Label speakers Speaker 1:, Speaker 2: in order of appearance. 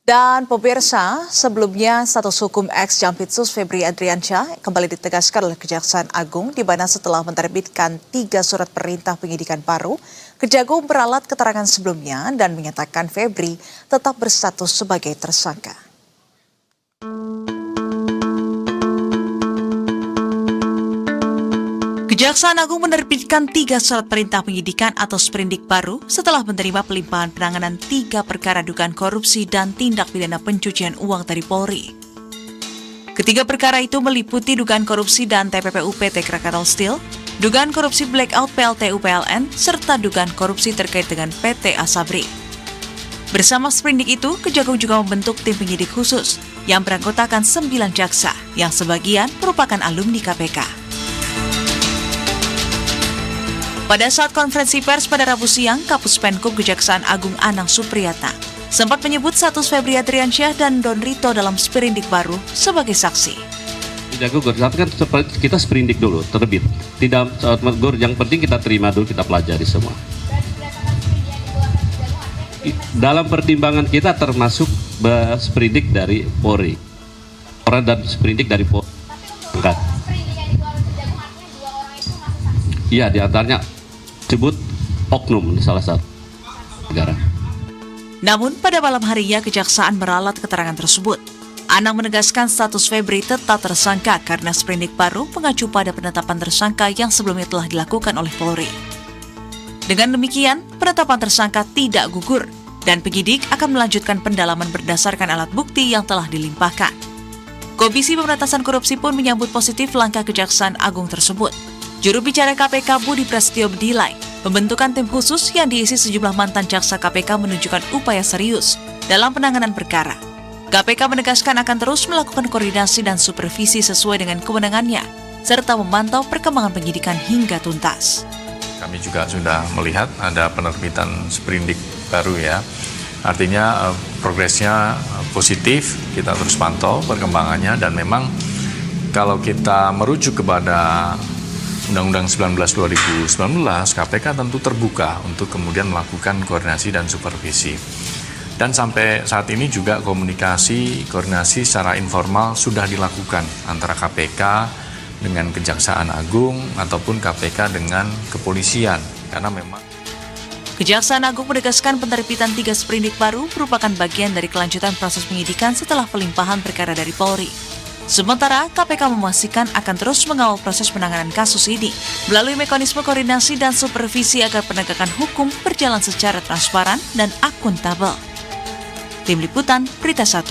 Speaker 1: Dan pemirsa, sebelumnya status hukum ex-Jampitsus Febri Adriansyah kembali ditegaskan oleh Kejaksaan Agung di mana setelah menerbitkan 3 surat perintah penyidikan baru, Kejagung meralat keterangan sebelumnya dan menyatakan Febri tetap berstatus sebagai tersangka. Kejaksaan Agung menerbitkan 3 surat perintah penyidikan atau sprindik baru setelah menerima pelimpahan penanganan 3 perkara dugaan korupsi dan tindak pidana pencucian uang dari Polri. Ketiga perkara itu meliputi dugaan korupsi dan TPPU PT Krakatau Steel, dugaan korupsi blackout PLTU PLN, serta dugaan korupsi terkait dengan PT Asabri. Bersama sprindik itu, Kejagung juga membentuk tim penyidik khusus yang beranggotakan 9 jaksa yang sebagian merupakan alumni KPK. Pada saat konferensi pers pada Rabu siang, Kapus Penkum Kejaksaan Agung Anang Supriyatna sempat menyebut status Febri Adriansyah dan Don Rito dalam sprindik baru sebagai saksi.
Speaker 2: Tidak gugur, tapi kan kita sprindik dulu, terbit. Tidak gugur, yang penting kita terima dulu, kita pelajari semua. Dalam pertimbangan kita termasuk sprindik dari Polri. Orang dan sprindik dari Polri. Iya, diantaranya disebut oknum salah satu negara.
Speaker 1: Namun pada malam harinya Kejaksaan meralat keterangan tersebut. Anang menegaskan status Febri tetap tersangka karena sprindik baru mengacu pada penetapan tersangka yang sebelumnya telah dilakukan oleh Polri. Dengan demikian, penetapan tersangka tidak gugur dan penyidik akan melanjutkan pendalaman berdasarkan alat bukti yang telah dilimpahkan. Komisi Pemberantasan Korupsi pun menyambut positif langkah Kejaksaan Agung tersebut. Juru bicara KPK Budi Prasetyo menilai pembentukan tim khusus yang diisi sejumlah mantan jaksa KPK menunjukkan upaya serius dalam penanganan perkara. KPK menegaskan akan terus melakukan koordinasi dan supervisi sesuai dengan kewenangannya, serta memantau perkembangan penyidikan hingga tuntas.
Speaker 3: Kami juga sudah melihat ada penerbitan sprindik baru ya. Artinya progresnya positif, kita terus pantau perkembangannya dan memang kalau kita merujuk kepada Undang-Undang 19 2019, KPK tentu terbuka untuk kemudian melakukan koordinasi dan supervisi. Dan sampai saat ini juga koordinasi secara informal sudah dilakukan antara KPK dengan Kejaksaan Agung ataupun KPK dengan kepolisian. Karena memang
Speaker 1: Kejaksaan Agung menegaskan penerbitan 3 sprindik baru merupakan bagian dari kelanjutan proses penyidikan setelah pelimpahan perkara dari Polri. Sementara, KPK memastikan akan terus mengawal proses penanganan kasus ini melalui mekanisme koordinasi dan supervisi agar penegakan hukum berjalan secara transparan dan akuntabel. Tim Liputan, Berita 1.